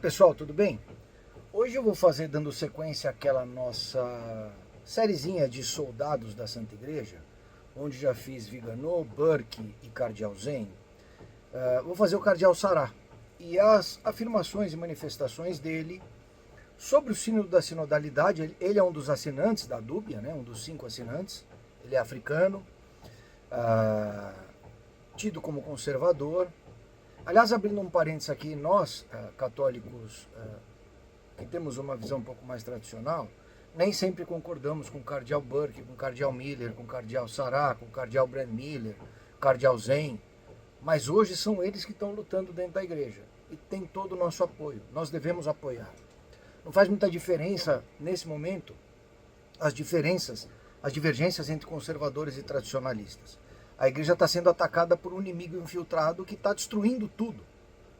pessoal, tudo bem? Hoje eu vou fazer, dando sequência àquela nossa sériezinha de soldados da Santa Igreja, onde já fiz Viganò, Burke e Cardeal Zen. Vou fazer o Cardeal Sará e as afirmações e manifestações dele sobre o sínodo da sinodalidade. Ele é um dos assinantes da Dúbia, né? Um dos 5 assinantes. Ele é africano, tido como conservador. Aliás, abrindo um parênteses aqui, nós, católicos, que temos uma visão um pouco mais tradicional, nem sempre concordamos com o Cardeal Burke, com o Cardeal Miller, com o Cardeal Sará, com o Cardeal Brand Miller, Cardeal Zen, mas hoje são eles que estão lutando dentro da igreja e tem todo o nosso apoio, nós devemos apoiar. Não faz muita diferença, nesse momento, as divergências entre conservadores e tradicionalistas. A igreja está sendo atacada por um inimigo infiltrado que está destruindo tudo,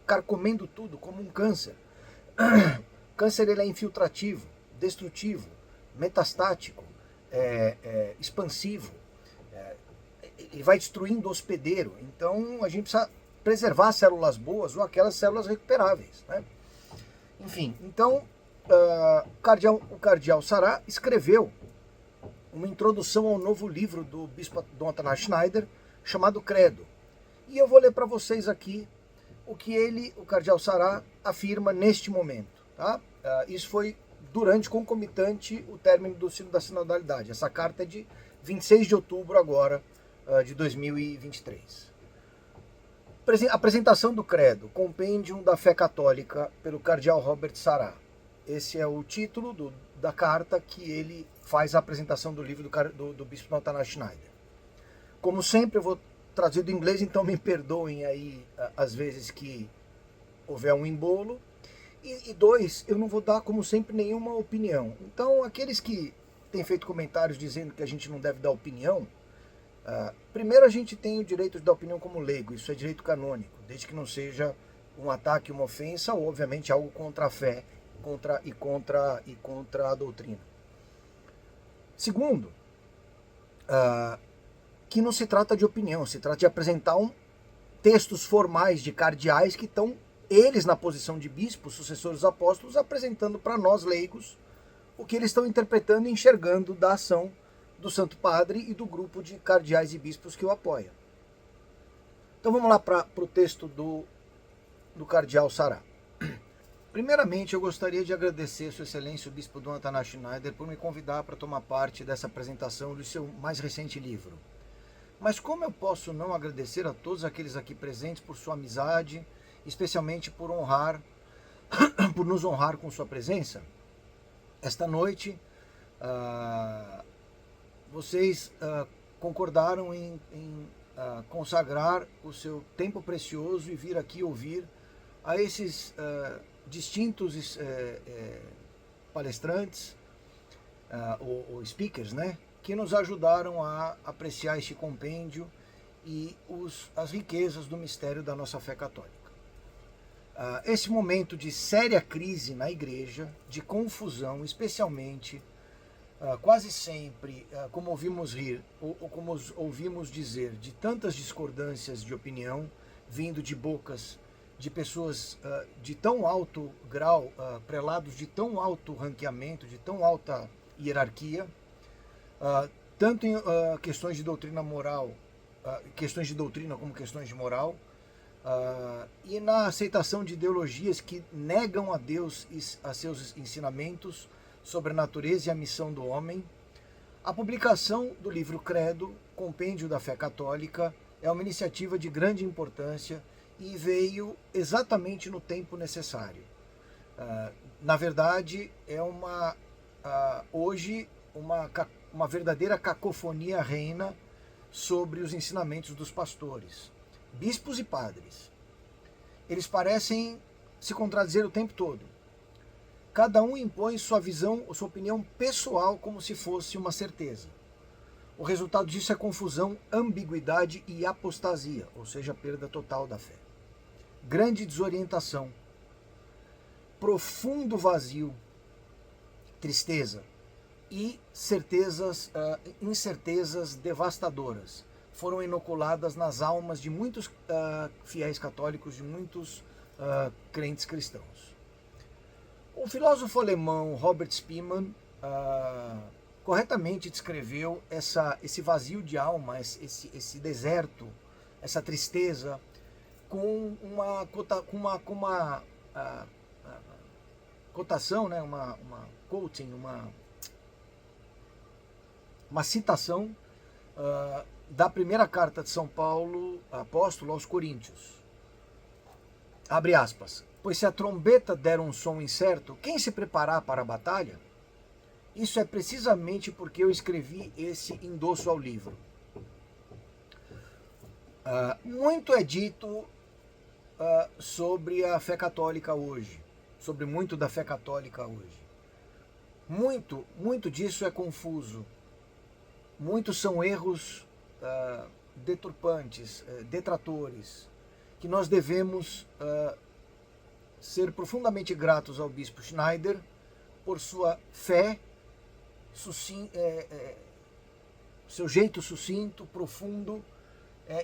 carcomendo tudo, como um câncer. O câncer ele é infiltrativo, destrutivo, metastático, expansivo, ele vai destruindo o hospedeiro. Então a gente precisa preservar células boas ou aquelas células recuperáveis, né? Enfim, então o Cardeal Sará escreveu uma introdução ao novo livro do bispo Dom Athanás Schneider, chamado Credo. E eu vou ler para vocês aqui o que o Cardeal Sará, afirma neste momento. Tá? Isso foi concomitante o término do Sínodo da Sinodalidade. Essa carta é de 26 de outubro agora, de 2023. Apresentação do Credo, Compêndium da Fé Católica, pelo Cardeal Robert Sará. Esse é o título da carta que ele faz a apresentação do livro do bispo Athanás Schneider. Como sempre, eu vou traduzir do inglês, então me perdoem aí às vezes que houver um embolo. E dois, eu não vou dar, como sempre, nenhuma opinião. Então, aqueles que têm feito comentários dizendo que a gente não deve dar opinião, primeiro a gente tem o direito de dar opinião como leigo, isso é direito canônico, desde que não seja um ataque, uma ofensa, ou obviamente algo contra a fé contra a doutrina. Segundo, que não se trata de opinião, se trata de apresentar textos formais de cardeais que estão, eles na posição de bispos, sucessores apóstolos, apresentando para nós leigos o que eles estão interpretando e enxergando da ação do Santo Padre e do grupo de cardeais e bispos que o apoiam. Então vamos lá para o texto do Cardeal Sará. Primeiramente, eu gostaria de agradecer Sua Excelência o Bispo Dom Athanás Schneider por me convidar para tomar parte dessa apresentação do seu mais recente livro. Mas como eu posso não agradecer a todos aqueles aqui presentes por sua amizade, especialmente por nos honrar com sua presença? Esta noite, vocês concordaram em consagrar o seu tempo precioso e vir aqui ouvir a esses distintos palestrantes ou speakers, né, que nos ajudaram a apreciar este compêndio e as riquezas do mistério da nossa fé católica. Esse momento de séria crise na igreja, de confusão, especialmente, quase sempre, como ouvimos ou como ouvimos dizer, de tantas discordâncias de opinião, vindo de bocas de pessoas de tão alto grau, prelados de tão alto ranqueamento, de tão alta hierarquia, tanto em questões de doutrina moral, questões de doutrina como questões de moral, e na aceitação de ideologias que negam a Deus e a seus ensinamentos sobre a natureza e a missão do homem. A publicação do livro Credo, Compêndio da Fé Católica, é uma iniciativa de grande importância e veio exatamente no tempo necessário. Na verdade, hoje uma verdadeira cacofonia reina sobre os ensinamentos dos pastores, bispos e padres. Eles parecem se contradizer o tempo todo. Cada um impõe sua visão, sua opinião pessoal como se fosse uma certeza. O resultado disso é confusão, ambiguidade e apostasia, ou seja, perda total da fé. Grande desorientação, profundo vazio, tristeza e incertezas devastadoras foram inoculadas nas almas de muitos fiéis católicos, de muitos crentes cristãos. O filósofo alemão Robert Spemann corretamente descreveu esse vazio de alma, esse deserto, essa tristeza, com uma cotação, né, uma quoting, uma citação da primeira carta de São Paulo, apóstolo aos Coríntios. Abre aspas. Pois se a trombeta der um som incerto, quem se preparar para a batalha? Isso é precisamente porque eu escrevi esse endosso ao livro. Muito é dito sobre a fé católica hoje, sobre muito da fé católica hoje. Muito disso é confuso. Muitos são erros deturpantes, detratores, que nós devemos ser profundamente gratos ao bispo Schneider por sua fé, seu jeito sucinto, profundo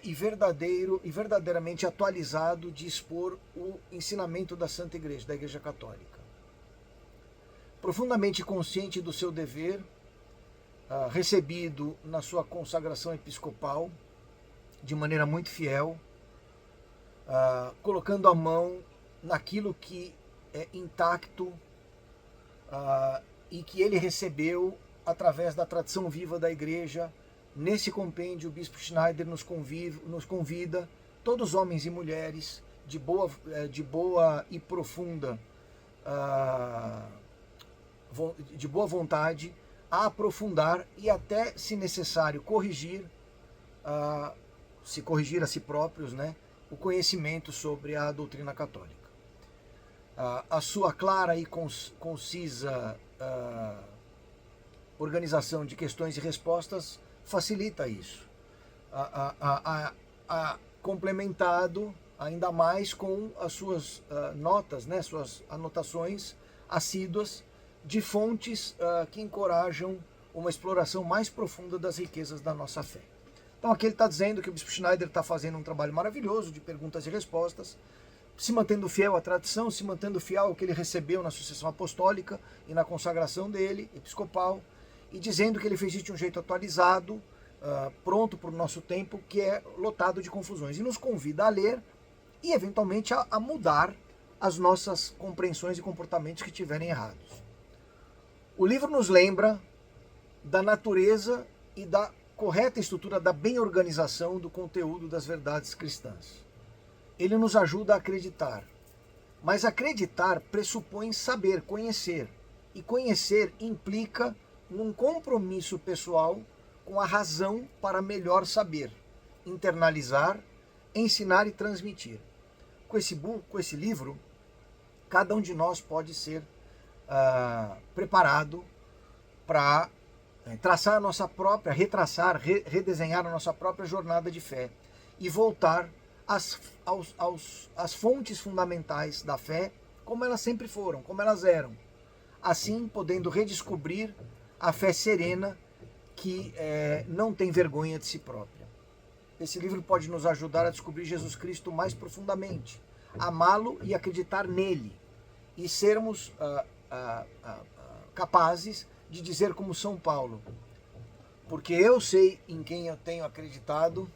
e verdadeiro e verdadeiramente atualizado de expor o ensinamento da Santa Igreja, da Igreja Católica. Profundamente consciente do seu dever, recebido na sua consagração episcopal de maneira muito fiel, colocando a mão naquilo que é intacto e que ele recebeu através da tradição viva da Igreja. Nesse compêndio, o bispo Schneider nos convida, todos homens e mulheres, de boa e profunda, de boa vontade, a aprofundar e até, se necessário, corrigir, se corrigir a si próprios, né, o conhecimento sobre a doutrina católica. A sua clara e concisa organização de questões e respostas facilita isso, complementado ainda mais com as suas notas, né, suas anotações assíduas de fontes que encorajam uma exploração mais profunda das riquezas da nossa fé. Então aqui ele está dizendo que o bispo Schneider está fazendo um trabalho maravilhoso de perguntas e respostas, se mantendo fiel à tradição, se mantendo fiel ao que ele recebeu na sucessão apostólica e na consagração dele, episcopal, e dizendo que ele fez isso de um jeito atualizado, pronto para o nosso tempo, que é lotado de confusões. E nos convida a ler e, eventualmente, a mudar as nossas compreensões e comportamentos que estiverem errados. O livro nos lembra da natureza e da correta estrutura, da bem-organização do conteúdo das verdades cristãs. Ele nos ajuda a acreditar. Mas acreditar pressupõe saber, conhecer. E conhecer implica num compromisso pessoal com a razão para melhor saber, internalizar, ensinar e transmitir. Com esse livro, cada um de nós pode ser preparado para traçar a nossa própria, redesenhar a nossa própria jornada de fé e voltar às fontes fundamentais da fé, como elas sempre foram, como elas eram. Assim, podendo redescobrir a fé serena que não tem vergonha de si própria. Esse livro pode nos ajudar a descobrir Jesus Cristo mais profundamente, amá-lo e acreditar nele, e sermos capazes de dizer como São Paulo: porque eu sei em quem eu tenho acreditado,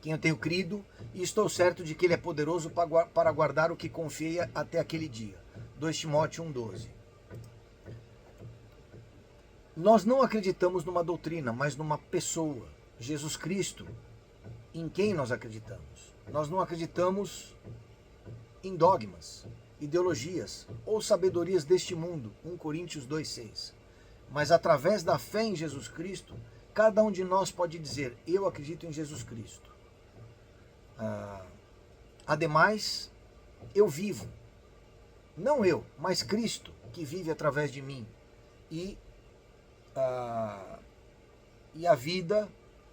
quem eu tenho crido, e estou certo de que ele é poderoso para guardar o que confiei até aquele dia. 2 Timóteo 1,12. Nós não acreditamos numa doutrina, mas numa pessoa, Jesus Cristo, em quem nós acreditamos. Nós não acreditamos em dogmas, ideologias ou sabedorias deste mundo, 1 Coríntios 2,6. Mas através da fé em Jesus Cristo, cada um de nós pode dizer: eu acredito em Jesus Cristo. Ademais, eu vivo, não eu, mas Cristo, que vive através de mim. E a vida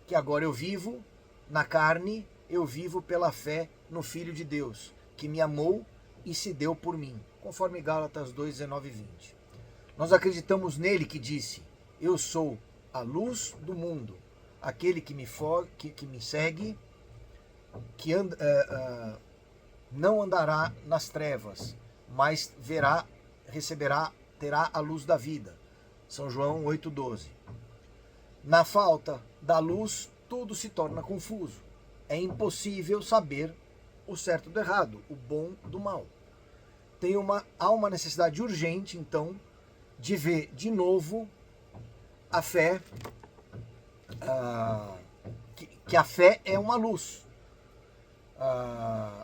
que agora eu vivo na carne, eu vivo pela fé no Filho de Deus, que me amou e se deu por mim, conforme Gálatas 2:19 e 20. Nós acreditamos nele que disse: eu sou a luz do mundo, aquele que me segue, que não andará nas trevas, mas verá terá a luz da vida. São João 8,12. Na falta da luz, tudo se torna confuso. É impossível saber o certo do errado, o bom do mal. Há uma necessidade urgente, então, de ver de novo a fé, que a fé é uma luz.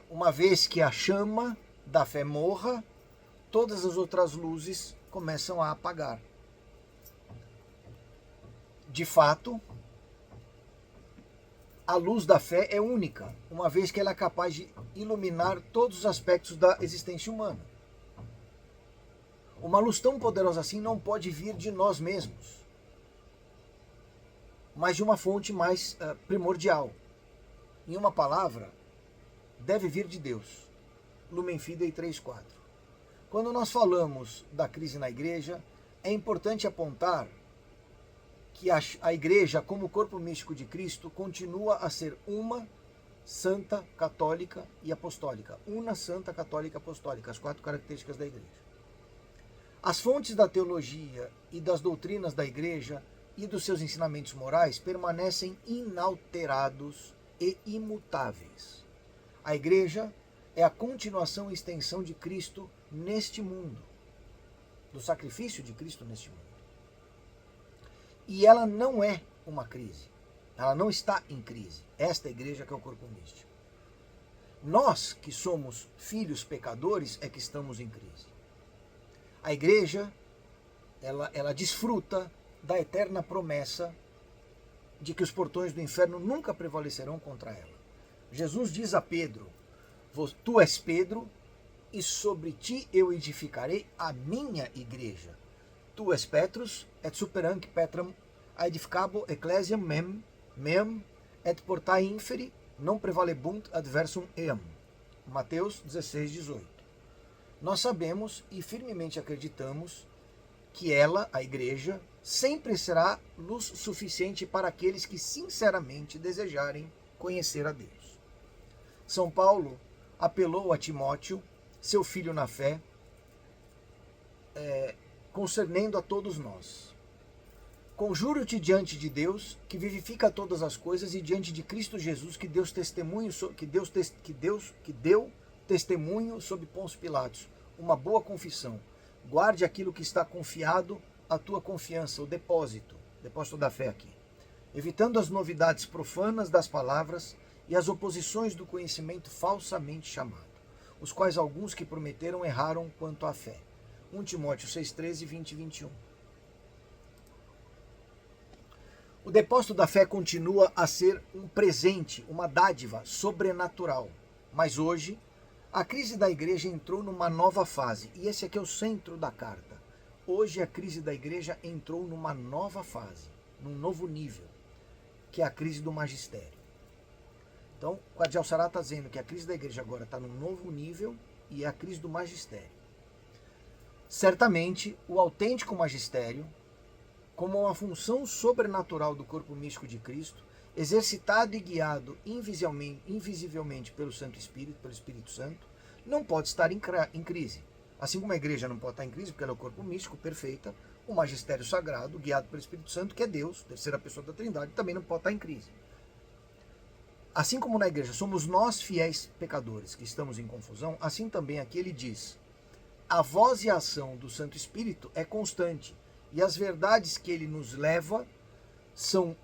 Uma vez que a chama da fé morra, todas as outras luzes começam a apagar. De fato, a luz da fé é única, uma vez que ela é capaz de iluminar todos os aspectos da existência humana. Uma luz tão poderosa assim não pode vir de nós mesmos, mas de uma fonte mais primordial. Em uma palavra, deve vir de Deus. Lumen Fidei 3,4. Quando nós falamos da crise na igreja, é importante apontar que a igreja, como corpo místico de Cristo, continua a ser uma, santa, católica e apostólica. Una, santa, católica, apostólica, as 4 características da igreja. As fontes da teologia e das doutrinas da igreja e dos seus ensinamentos morais permanecem inalterados e imutáveis. A igreja é a continuação e extensão de Cristo neste mundo, do sacrifício de Cristo neste mundo. E ela não é uma crise. Ela não está em crise. Esta igreja que é o corpo místico. Nós, que somos filhos pecadores, é que estamos em crise. A igreja, ela desfruta da eterna promessa de que os portões do inferno nunca prevalecerão contra ela. Jesus diz a Pedro: tu és Pedro, e sobre ti eu edificarei a minha igreja. Tu és Petrus, et super hanc Petram aedificabo ecclesiam mem et portae inferi non prevalebunt adversum eam. Mateus 16:18. Nós sabemos e firmemente acreditamos que ela, a igreja, sempre será luz suficiente para aqueles que sinceramente desejarem conhecer a Deus. São Paulo apelou a Timóteo, seu filho na fé, concernendo a todos nós. Conjuro-te diante de Deus, que vivifica todas as coisas, e diante de Cristo Jesus, que deu testemunho sob Pôncio Pilatos, uma boa confissão. Guarde aquilo que está confiado à tua confiança, o depósito da fé aqui, evitando as novidades profanas das palavras e as oposições do conhecimento falsamente chamado, os quais alguns que prometeram erraram quanto à fé. 1 Timóteo 6,13, 20 e 21. O depósito da fé continua a ser um presente, uma dádiva sobrenatural. Mas hoje, a crise da igreja entrou numa nova fase. E esse aqui é o centro da carta. Hoje a crise da igreja entrou numa nova fase, num novo nível, que é a crise do magistério. Então, o Cardeal Sará está dizendo que a crise da igreja agora está num novo nível e é a crise do magistério. Certamente, o autêntico magistério, como uma função sobrenatural do corpo místico de Cristo, exercitado e guiado invisivelmente pelo Santo Espírito, pelo Espírito Santo, não pode estar em crise. Assim como a igreja não pode estar em crise, porque ela é o corpo místico perfeita, o magistério sagrado, guiado pelo Espírito Santo, que é Deus, terceira pessoa da Trindade, também não pode estar em crise. Assim como na igreja somos nós, fiéis pecadores, que estamos em confusão, assim também aqui ele diz: a voz e a ação do Santo Espírito é constante, e as verdades que ele nos leva são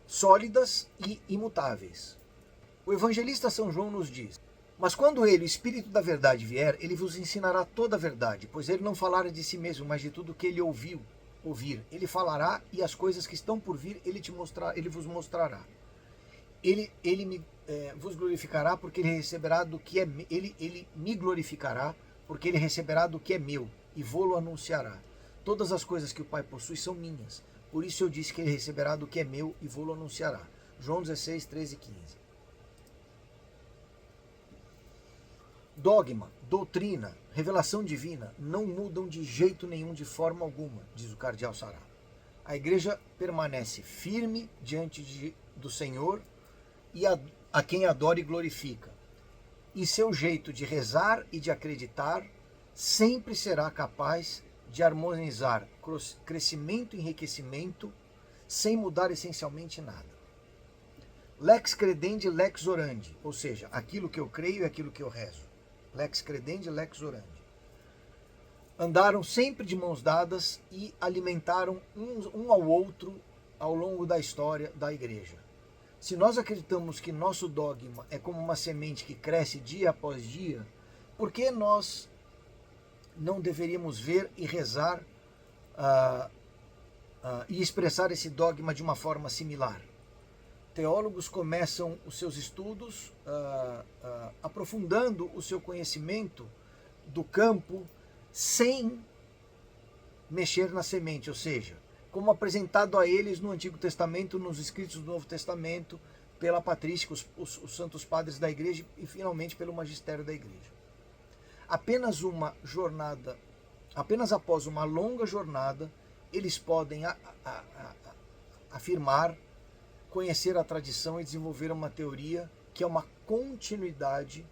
sólidas e imutáveis. O evangelista São João nos diz: mas quando ele, o Espírito da verdade, vier, ele vos ensinará toda a verdade, pois ele não falará de si mesmo, mas de tudo que ele ouvir. Ele falará, e as coisas que estão por vir, ele vos mostrará. Ele vos glorificará, porque ele receberá do que é ele me glorificará, porque ele receberá do que é meu, e vô-lo anunciará. Todas as coisas que o Pai possui são minhas, por isso eu disse que ele receberá do que é meu, e vô-lo anunciará. João 16, 13 e 15. Dogma, doutrina, revelação divina não mudam de jeito nenhum, de forma alguma, diz o Cardeal Sará. A igreja permanece firme diante do Senhor e a quem adora e glorifica. E seu jeito de rezar e de acreditar sempre será capaz de harmonizar crescimento e enriquecimento sem mudar essencialmente nada. Lex credendi, lex orandi, ou seja, aquilo que eu creio e aquilo que eu rezo. Lex credendi, lex orandi. Andaram sempre de mãos dadas e alimentaram um ao outro ao longo da história da igreja. Se nós acreditamos que nosso dogma é como uma semente que cresce dia após dia, por que nós não deveríamos ver e rezar e expressar esse dogma de uma forma similar? Teólogos começam os seus estudos aprofundando o seu conhecimento do campo sem mexer na semente, ou seja, como apresentado a eles no Antigo Testamento, nos escritos do Novo Testamento, pela patrística, os santos padres da igreja e finalmente pelo magistério da igreja. Apenas após uma longa jornada, eles podem afirmar, conhecer a tradição e desenvolver uma teoria que é uma continuidade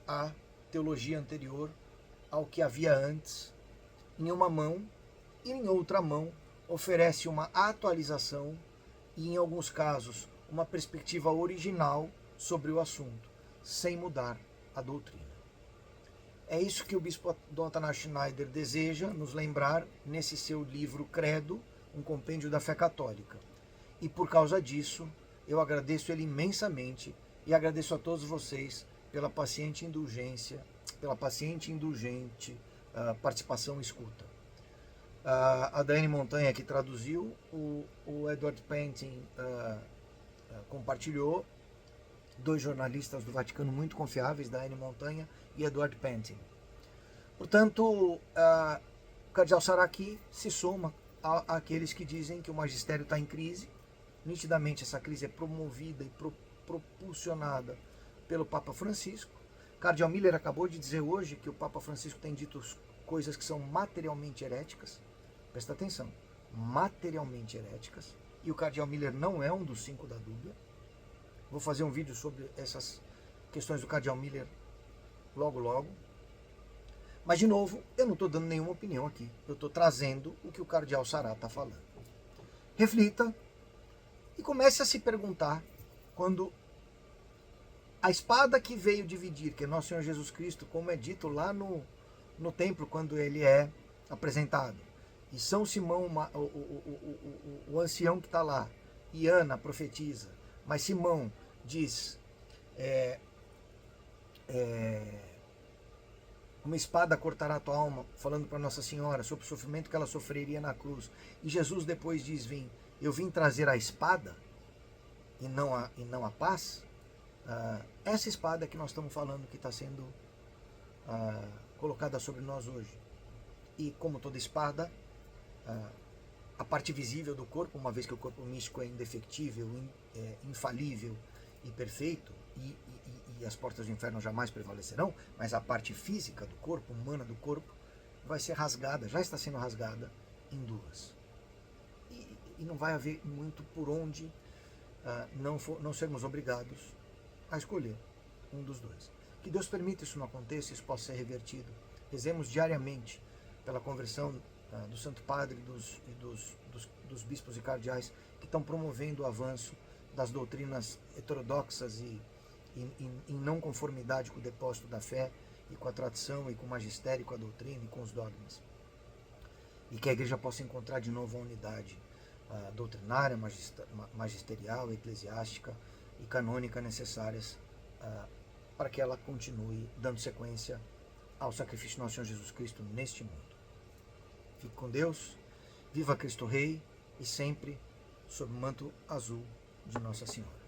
à teologia anterior, ao que havia antes, em uma mão, e em outra mão oferece uma atualização e, em alguns casos, uma perspectiva original sobre o assunto, sem mudar a doutrina. É isso que o bispo Dom Atanásio Schneider deseja nos lembrar nesse seu livro Credo, um compêndio da fé católica. E por causa disso, eu agradeço ele imensamente e agradeço a todos vocês pela paciente indulgência, pela paciente e indulgente participação e escuta. A Daiane Montanha que traduziu, o Edward Pantin compartilhou, dois jornalistas do Vaticano muito confiáveis, Daiane Montanha e Edward Pantin. Portanto, o Cardeal Saraki se soma àqueles que dizem que o magistério está em crise. Nitidamente essa crise é promovida e propulsionada pelo Papa Francisco. Cardeal Miller acabou de dizer hoje que o Papa Francisco tem dito coisas que são materialmente heréticas. Presta atenção, materialmente heréticas. E o Cardeal Miller não é um dos 5 da dúvida. Vou fazer um vídeo sobre essas questões do Cardeal Miller logo. Mas, de novo, eu não estou dando nenhuma opinião aqui. Eu estou trazendo o que o Cardeal Sará está falando. Reflita e comece a se perguntar quando a espada que veio dividir, que é Nosso Senhor Jesus Cristo, como é dito lá no templo, quando ele é apresentado, e São Simão, o ancião que está lá, e Ana profetiza, mas Simão diz, uma espada cortará a tua alma, falando para Nossa Senhora sobre o sofrimento que ela sofreria na cruz, e Jesus depois diz, eu vim trazer a espada e não a paz. Essa espada que nós estamos falando, que está sendo colocada sobre nós hoje. E como toda espada, a parte visível do corpo, uma vez que o corpo místico é indefectível, infalível e perfeito, e as portas do inferno jamais prevalecerão, mas a parte física do corpo, humana do corpo, vai ser rasgada, já está sendo rasgada em duas. E não vai haver muito por onde não sermos obrigados a escolher um dos dois. Que Deus permita isso não aconteça, isso possa ser revertido. Rezemos diariamente pela conversão do Santo Padre e dos bispos e cardeais que estão promovendo o avanço das doutrinas heterodoxas e em não conformidade com o depósito da fé e com a tradição e com o magistério, com a doutrina e com os dogmas. E que a igreja possa encontrar de novo a unidade doutrinária, magisterial, eclesiástica e canônica necessárias para que ela continue dando sequência ao sacrifício do nosso Senhor Jesus Cristo neste mundo. Fique com Deus, viva Cristo Rei e sempre sob o manto azul de Nossa Senhora.